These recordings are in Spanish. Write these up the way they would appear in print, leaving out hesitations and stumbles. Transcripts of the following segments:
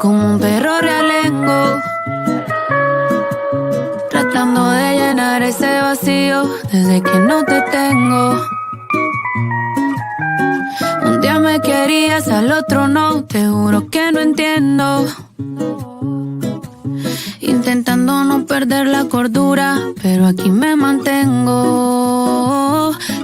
como un perro realengo, tratando de llenar ese vacío desde que no te tengo. Un día me querías, al otro no, te juro que no entiendo. Intentando no perder la cordura, pero aquí me mantengo.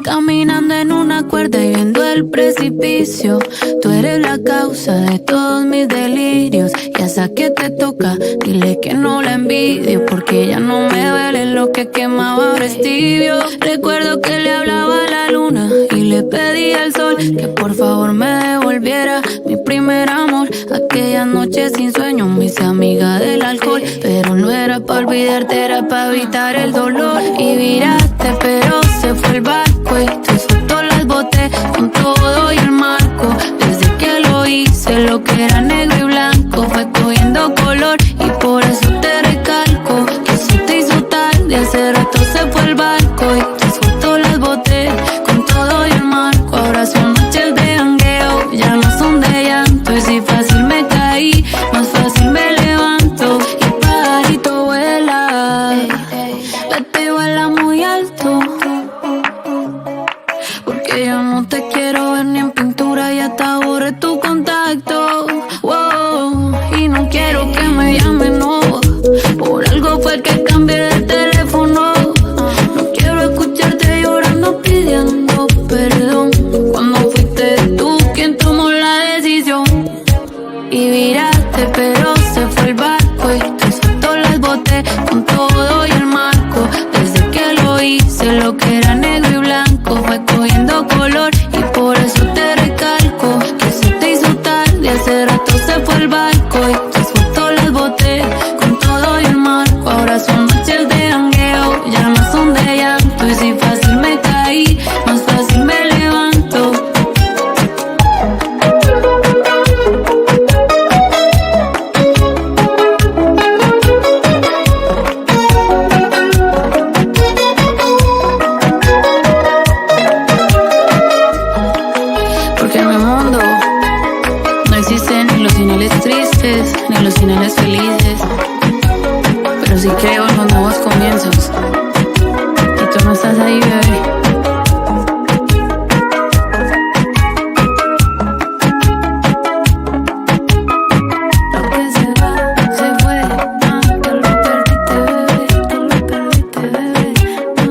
Caminando en una cuerda y viendo el precipicio. Tú eres la causa de todos mis delirios. Y a esa que te toca, dile que no la envidio, porque ya no me duele lo que quemaba, ahora es tibio. Recuerdo que le hablaba a la luna y le pedí al sol que por favor me devolviera mi primer amor. Aquella noche sin sueño me hice amiga del alcohol, pero no era pa' olvidarte, era pa' evitar el dolor. Y viraste, pero se fue el barco y tus fotos las boté con todo y el marco. Desde que lo hice, lo que era negro y blanco fue cogiendo color, y por eso te recalco que eso te hizo tarde. Hace rato se fue el barco y tus fotos las boté con todo y el marco. Ahora son noches de jangueo, ya no son de llanto. Y si fácil me caí, más fácil me levanto. Y pajarito vuela, vete y vuela muy alto, porque yo no te quiero ver ni en pintura, ya te borré tu contacto. Wow, y no quiero que me llamen, no, por algo fue que cambié de teléfono. No quiero escucharte llorando pidiendo perdón, cuando fuiste tú quien tomó la decisión. Y viraste, pero se fue el barco y tus fotos las boté con todo y el marco. Desde que lo hice, lo que era negro y blanco fue cogiendo color, y por eso te recalco que se te hizo tarde. Hace rato se fue el barco y tus fotos las boté con todo y el marco. Ahora son noches de jangueo, ya no son de llanto. Y si fácil me caí, más fácil me levanto. Porque en mi mundo no existen ni los finales tristes ni los finales felices, pero sí creo en los nuevos comienzos, y tú no estás ahí, bebé. Lo que se va, se fue, no, tú lo perdiste, bebé, tú lo perdiste, bebé, no.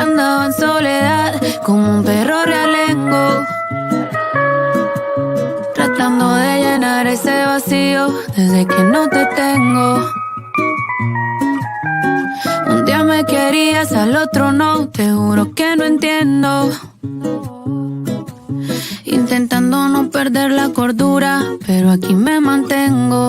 Andaba en soledad como un perro realengo, tratando de llenar ese vacío desde que no te tengo. Un día me querías, al otro no, te juro que no entiendo. Intentando no perder la cordura, pero aquí me mantengo.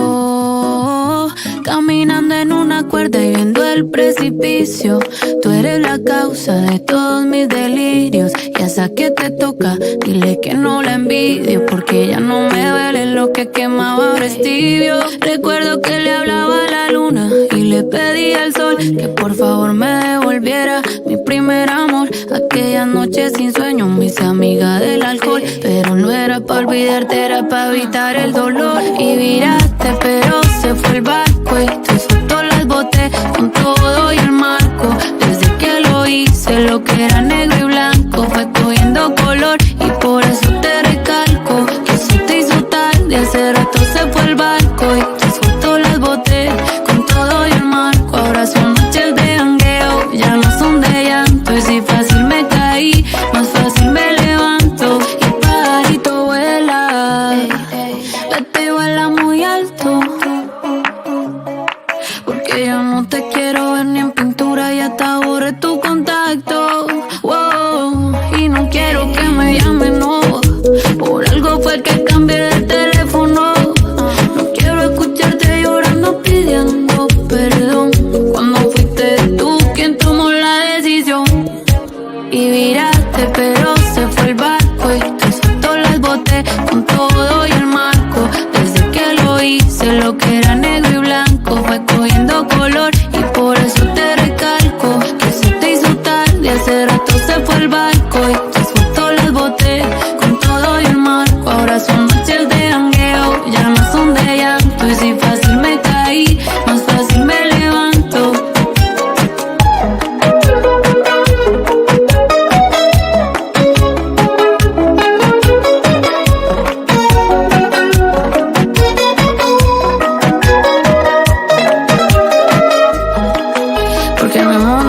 Caminando en una cuerda y viendo el precipicio. Tú eres la causa de todos mis delirios. Y a esa que te toca, dile que no la envidio, porque ya no me duele lo que quemaba, ahora es tibio. Recuerdo que le hablaba a la luna y le pedí al sol que por favor me devolviera mi primer amor. Aquella noche sin sueño me hice amiga del alcohol, pero no era pa' olvidarte, era pa' evitar el dolor. Y viraste, pero se fue el barco y tus fotos las boté con todo y el marco. Desde que lo hice, lo que era negro y blanco fue cogiendo color, y por eso te recalco que eso te hizo tarde. Hace rato se fue el barco y tus fotos las boté con todo y el marco. Ahora son noches de jangueo, ya no son de llanto. Y si fácil me caí, más fácil me levanto. Y pajarito vuela, vete y vuela muy alto, porque yo no te quiero ver ni en pintura.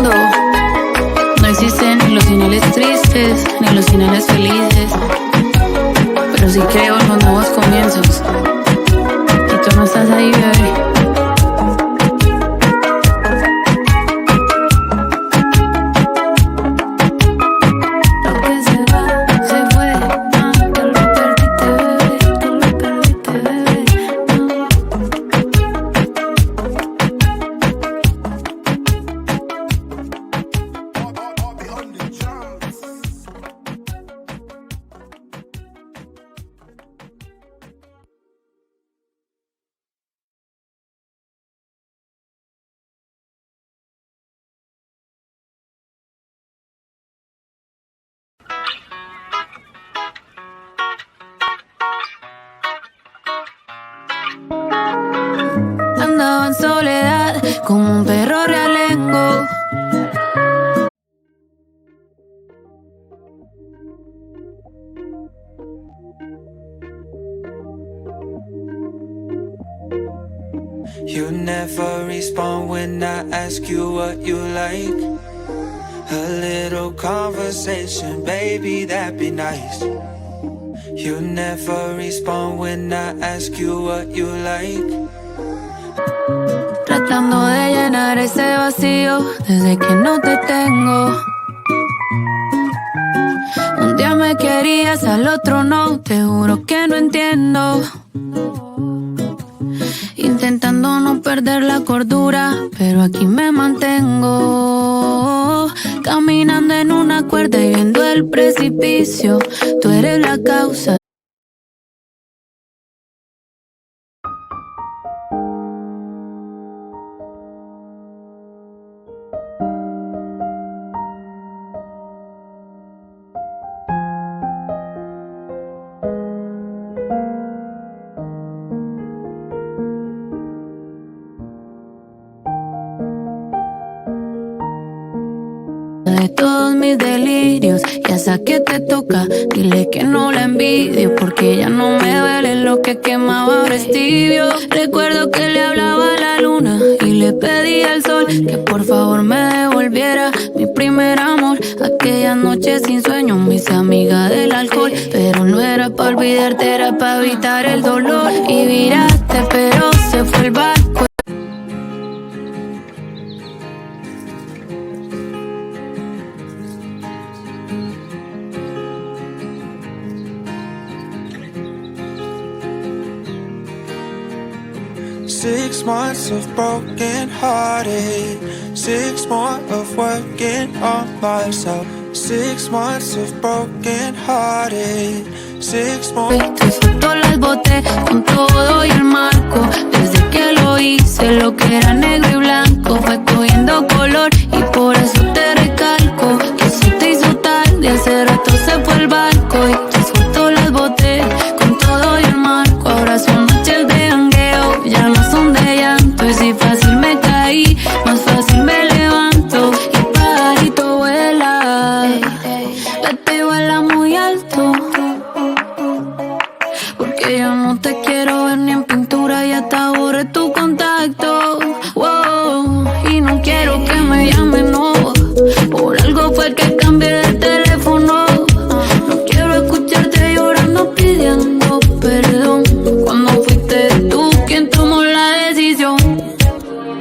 mundo no existen ni los finales tristes ni los finales felices, pero sí creo en los nuevos comienzos. Y tú no estás ahí, bebé. Andaba en soledad como un perro realengo. You never respond when I ask you what you like. A little conversation, baby, that'd be nice. You never respond when I ask you what you like. Tratando de llenar ese vacío desde que no te tengo. Un día me querías, al otro no, te juro que no entiendo. Intentando no perder la cordura, pero aquí me mantengo. Caminando en una cuerda y viendo el precipicio. Tú eres la causa. De todos mis delirios, y hasta que te toca, dile que no la envidio, porque ya no me duele lo que quemaba, ahora es tibio. Recuerdo que le hablaba a la luna y le pedí al sol que por favor me devolviera mi primer amor. Aquella noche sin sueño me hice amiga del alcohol, pero no era para olvidarte, era para evitar el dolor. Y viraste, pero se fue el barco. Six months of broken hearted, 6 more of working on myself. 6 months of broken hearted, 6 more. Tus fotos las boté con todo y el marco. Desde que lo hice, lo que era negro y blanco fue cogiendo color, y por eso te recalco que eso te hizo tarde. Hace rato se fue el barco y tus fotos las boté con todo y el marco. Ahora son noches de jangueo, ya no son de llanto. Y si fácil me caí, más fácil me levanto. Y pajarito vuela, vete y vuela muy alto, porque yo no te quiero ver ni en pintura, y hasta borré tu contacto. Wow, y no quiero que me llamen, no. Por algo fue que cambié de teléfono. No quiero escucharte llorando pidiendo perdón, cuando fuiste tú quien tomó la decisión.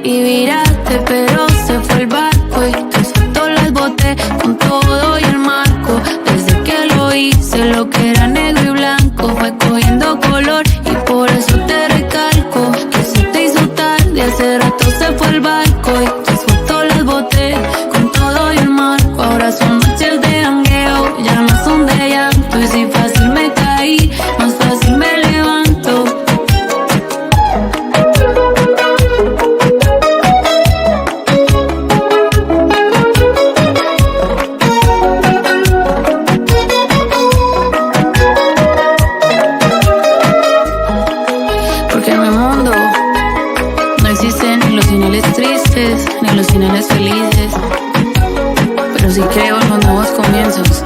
Y viraste, pero se fue el barco, y tus fotos las boté con todo y el marco. Desde que lo hice, lo que era negro y blanco fue cogiendo color, y por eso te recalco que se te hizo tarde. Hace rato se fue el barco y tus fotos las boté con todo y el marco. Ahora son noches de jangueo, ya no son de llanto. Y si fácil me caí, más fácil me levanto. Porque en mi mundo no existen ni los finales tristes ni los finales felices, pero sí creo en los nuevos comienzos.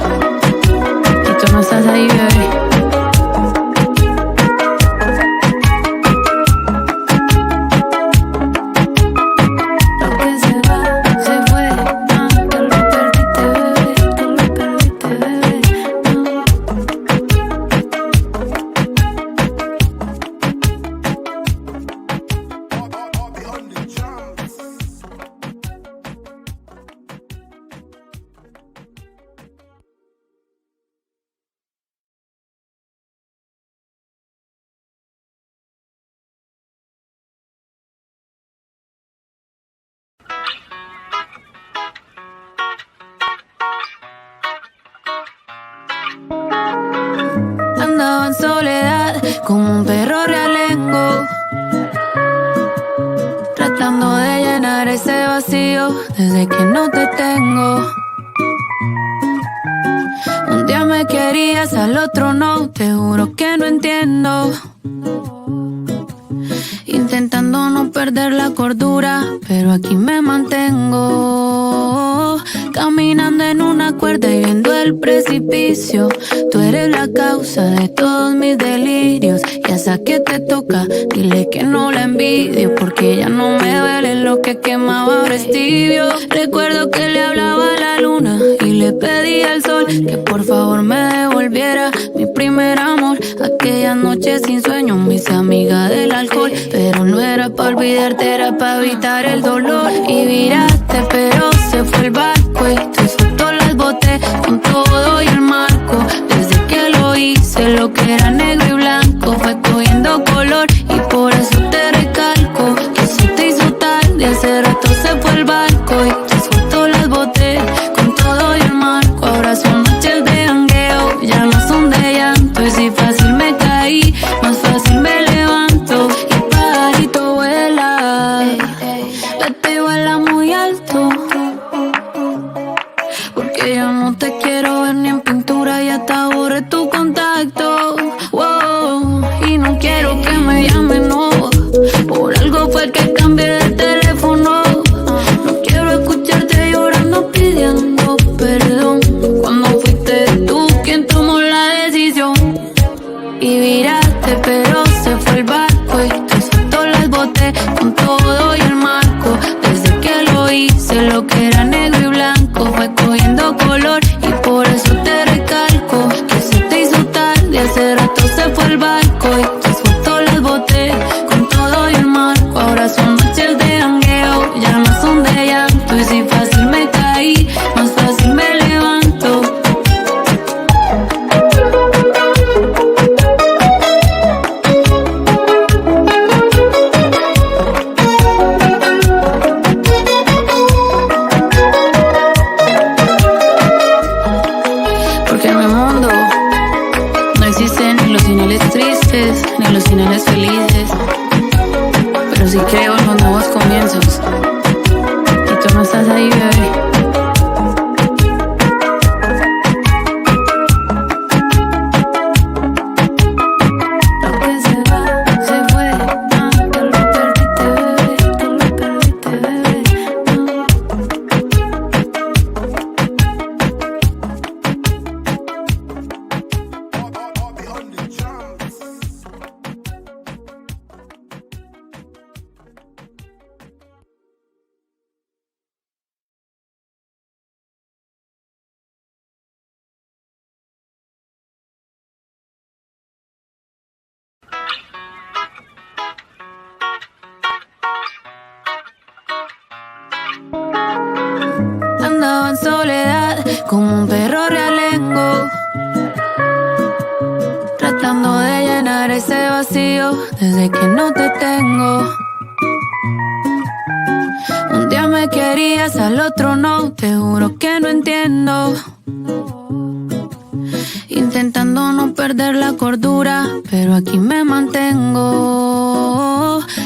Y tú no estás ahí, bebé. Lo que se va, se fue. como un perro realengo, tratando de llenar ese vacío desde que no te tengo. Un día me querías, al otro no, te juro que no entiendo. Intentando no perder la cordura, pero aquí me mantengo. Caminando en una cuerda y viendo el precipicio. Tú eres la causa de todos mis delirios. Y a esa que te toca, dile que no la envidio, porque ya no me duele lo que quemaba, ahora es tibio. Recuerdo que le hablaba a la luna y le pedí al sol que por favor me devolviera mi primer amor. Aquella noche sin sueño me hice amiga del alcohol, pero no era pa' olvidarte, era pa' evitar el dolor. Y viraste, pero se fue el barco y tus fotos las boté con todo y el marco. Desde que lo hice, lo que era negro y blanco fue cogiendo color, y por eso te recalco que eso te hizo tarde. Hace rato se fue el barco y tus fotos las boté con todo y el marco. Ahora son noches de jangueo, ya no son de llanto. Y si fácil me caí, más fácil me levanto. Y pajarito vuela, vete y vuela muy alto, porque yo no te quiero ver ni en pintura, ya te borré tu contacto. Wow, y no quiero que me llamen, no, por algo fue que cambié de teléfono. No quiero escucharte llorando pidiendo perdón, cuando fuiste tú quien tomó la decisión. Y viraste, pero se fue el barco y tus fotos las boté con todo y el marco. Desde que lo hice, lo que era negro y blanco fue cogiendo color, y por eso te recalco que se te hizo tarde. Hace rato se fue el barco y tus fotos las boté con todo y el marco. Ahora son noches de jangueo, ya no son de llanto. Y si fácil me caí, más fácil me levanto. Porque en mi mundo no existen ni los finales tristes ni los finales felices, pero sí creo en los nuevos comienzos, y tú no estás ahí, bebé. Lo que se va, se fue, no, tú lo perdiste, bebé, tú lo perdiste, bebé, no. Andaba en soledad como un perro realengo, tratando de llenar ese vacío desde que no te tengo. Un día me querías, al otro no, te juro que no entiendo. Intentando no perder la cordura, pero aquí me mantengo.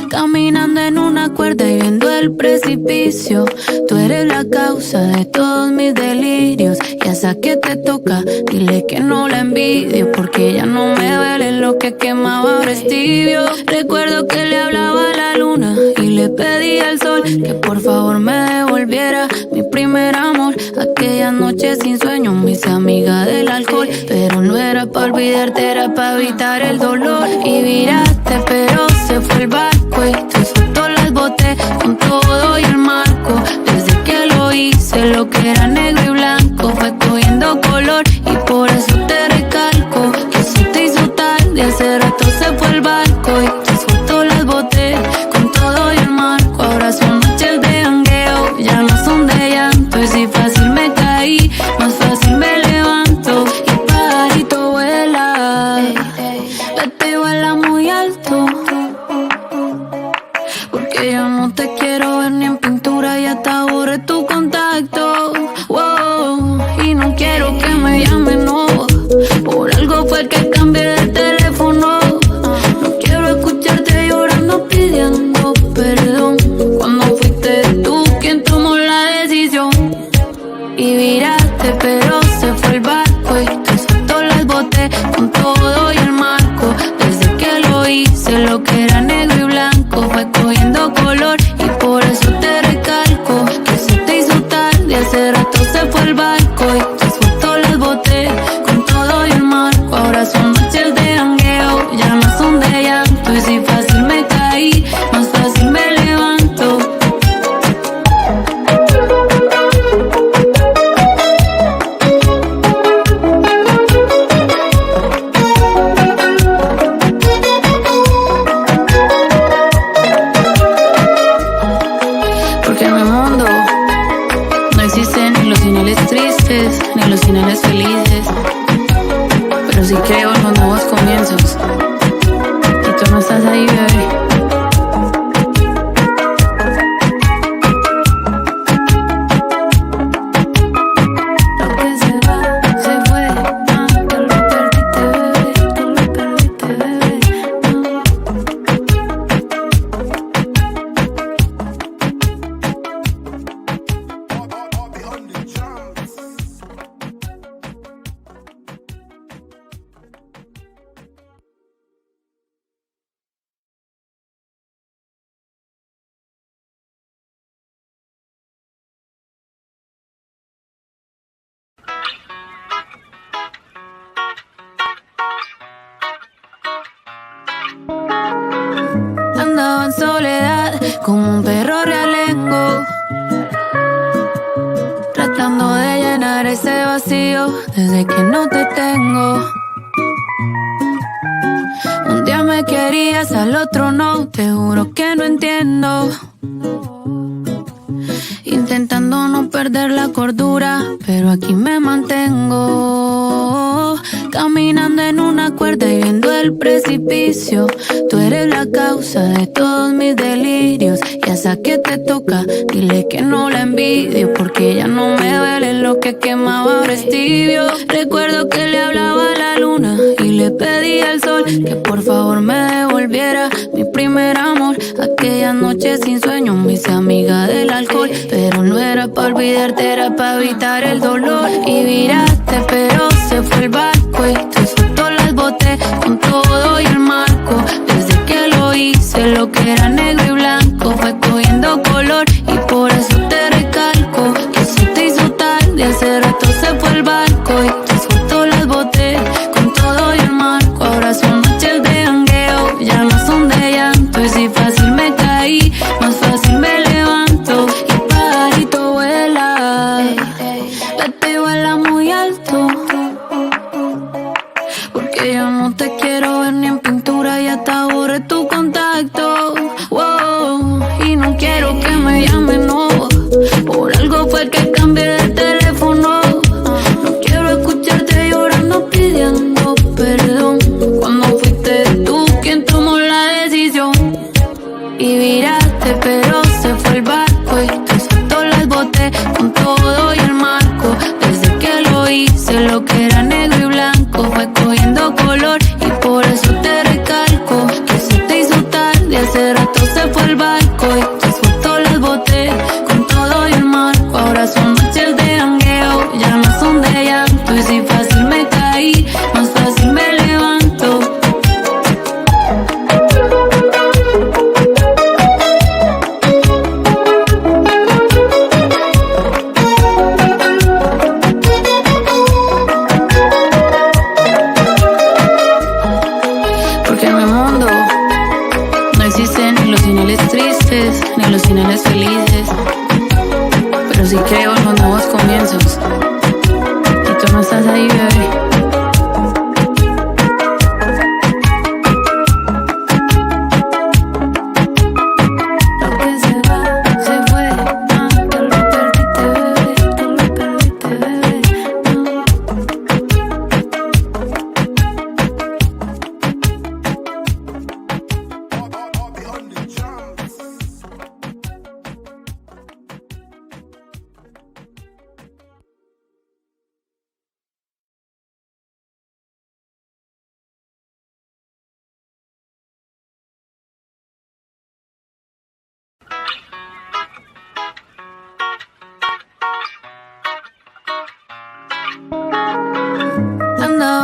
Caminando en una cuerda y viendo el precipicio. Tú eres la causa de todos mis delirios. Y a esa que te toca, dile que no la envidio, porque ya no me duele lo que quemaba, ahora es tibio. Recuerdo que le hablaba a la luna y le pedí al sol que por favor me devolviera mi primer amor. Aquella noche sin sueño me hice amiga del alcohol, pero no era pa' olvidarte, era pa' evitar el dolor. Y viraste, pero se fue el barco y tus fotos las boté con todo y el marco. Desde que lo hice, lo que era negro y blanco fue cogiendo color, y por eso te recalco que eso te hizo tarde. Hace rato se fue el barco y tus fotos las boté con todo y el marco. Ahora son noches de jangueo, ya no son de llanto. Y si fácil me caí, más fácil me levanto. Y pajarito vuela, vete y vuela muy alto, porque yo no te quiero ver ni en pintura, ya te borré tu contacto. Wow, y no quiero que me llames y viraste, pero se fue el barco y tus fotos las boté con todo y el marco. Desde que lo hice, lo que era negro y blanco fue cogiendo color y por eso te recalco que se te hizo tarde, hace rato se fue el barco y tus fotos las boté con todo y el marco. Ahora son noches de jangueo, ya no son de llanto, y si fácil me caí, más fácil me levanto. Porque en mi mundo no existen ni los finales tristes ni los finales felices, pero sí creo en los nuevos comienzos. Y tú no estás ahí, bebé. Lo que se va, se fue. Tú lo perdiste, bebé. Tú lo perdiste, bebé. Andaba en soledad como un perro realengo, tratando de llenar ese vacío desde que no te tengo. Un día me querías, al otro no, te juro que no entiendo. Intentando no perder la cordura, pero aquí me mantengo. Caminando en una cuerda y viendo el precipicio. Tú eres la causa de todos mis delirios. Y a esa que te toca, dile que no la envidio, porque ya no me duele lo que quemaba, ahora es tibio. Recuerdo que le hablaba a la luna y le pedí al sol que por favor me devolviera mi primer amor. Aquella noche sin sueño me hice amiga del alcohol, pero no era para olvidarte, era para evitar el dolor. Y viraste, pero se fue el barco y tus fotos las boté con todo y el marco. Desde que lo hice, lo que era negro y blanco fue cogiendo color y por eso te recalco que se te hizo tarde, hace rato se fue el barco y tus fotos las boté con todo y el marco. Ahora son noches de jangueo, ya no son de llanto, y si fácil me caí, más fácil me levanto. Y pajarito vuela, vete y vuela muy alto, porque yo no te quiero ver ni en pintura y hasta borré tu contacto. Wow, y no quiero que me llames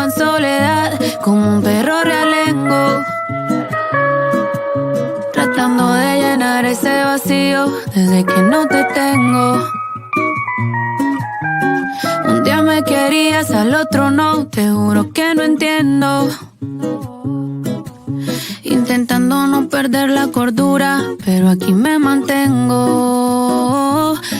en soledad como un perro realengo, tratando de llenar ese vacío desde que no te tengo. Un día me querías, al otro no, te juro que no entiendo. Intentando no perder la cordura, pero aquí me mantengo.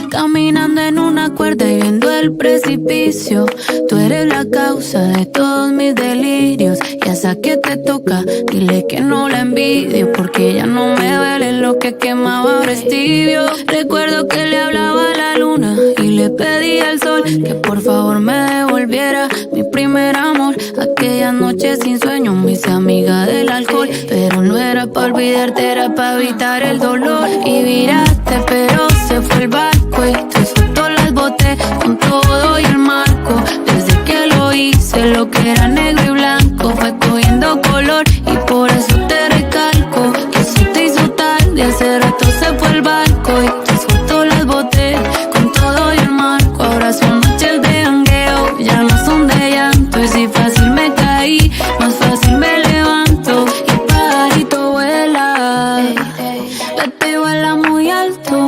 Caminando en una cuerda y viendo el precipicio. Tú eres la causa de todos mis delirios. Y a esa que te toca, dile que no la envidio, porque ya no me duele lo que quemaba, ahora es tibio. Recuerdo que le hablaba a la luna y le pedí al sol que por favor me devolviera mi primer amor. Aquella noche sin sueño me hice amiga del alcohol, pero no era pa' olvidarte, era pa' evitar el dolor. Y viraste, pero se fue el barco y tus fotos las boté con todo y el marco. Desde que lo hice, lo que era negro y blanco fue cogiendo color, y por eso te recalco que eso te hizo tarde. Hace rato se fue el barco y tus fotos las boté con todo y el marco. Ahora son noches de jangueo, ya no son de llanto. Y si fácil me caí, más fácil me levanto. Y pajarito vuela, vete y vuela muy alto,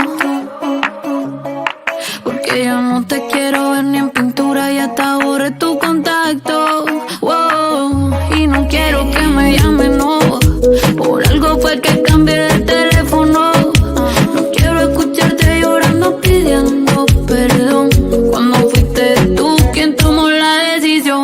porque yo no te quiero ver ni en pintura, ya te borré tu contacto. Wow, y no quiero que me llamen, no, por algo fue que cambié de teléfono. No quiero escucharte llorando pidiendo perdón, cuando fuiste tú quien tomó la decisión.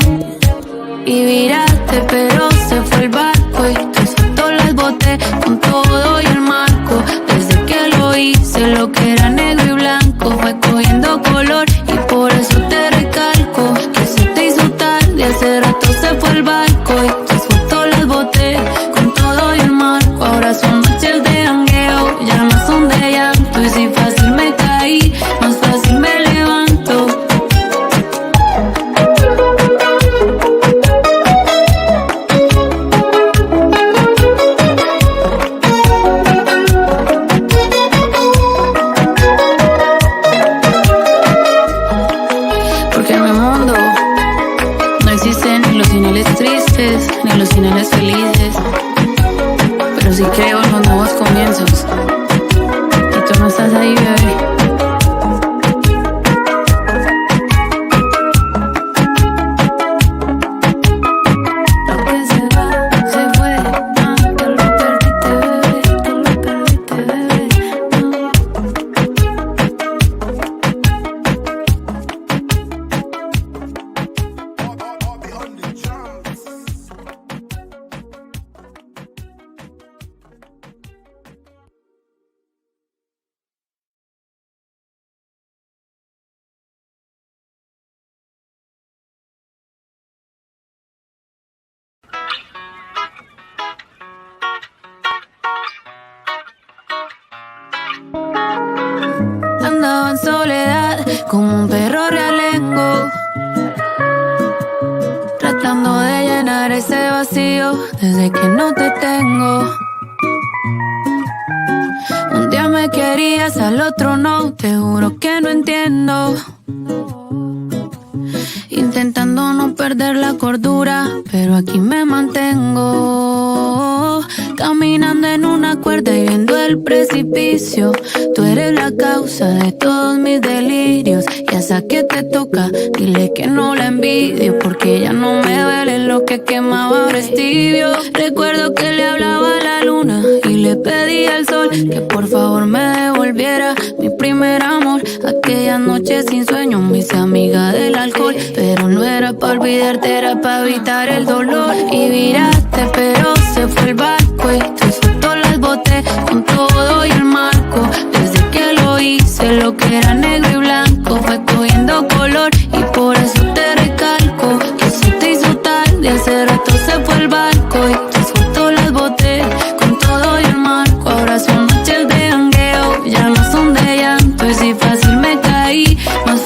Y viraste, pero se fue el barco y tus fotos las boté con todo y el marco. Desde que lo hice, lo que era negro y blanco fue cogiendo color, y por eso te recalco que se te hizo tarde. Hace rato se fue el barco y tus fotos las boté con todo y el marco. Ahora son noches de jangueo, ya no son de llanto. Y si fácil me caí, más fácil me levanto. Porque en mi mundo no existen ni los finales tristes ni los finales felices, pero sí creo en los nuevos comienzos, y tú no estás ahí, bebé. Lo que se va, se fue, no, tú lo perdiste, bebé, tú lo perdiste, bebé, no. Andaba en soledad como un perro realengo, tratando de llenar ese vacío desde que no te tengo. Un día me querías, al otro no, te juro que no entiendo. Intentando no perder la cordura, pero aquí me mantengo. Caminando en una cuerda y viendo el precipicio. Tú eres la causa de todos mis delirios. Y a esa que te toca, dile que no la envidio, porque ya no me duele lo que quemaba, ahora es tibio. Recuerdo que le hablaba a la luna y le pedí al sol que por favor me devolviera mi primer amor. Aquella noche sin sueño me hice amiga del alcohol, pero no era pa' olvidarte, era pa' evitar el dolor. Y viraste, pero se fue el barco y tus fotos las boté con todo y el marco. Desde que lo hice, lo que era negro y blanco fue cogiendo color, y por eso te recalco que eso te hizo tarde. Hace rato se fue el barco y tus fotos las boté con todo y el marco. Ahora son noches de jangueo, ya no son de llanto. Y si fácil me caí, más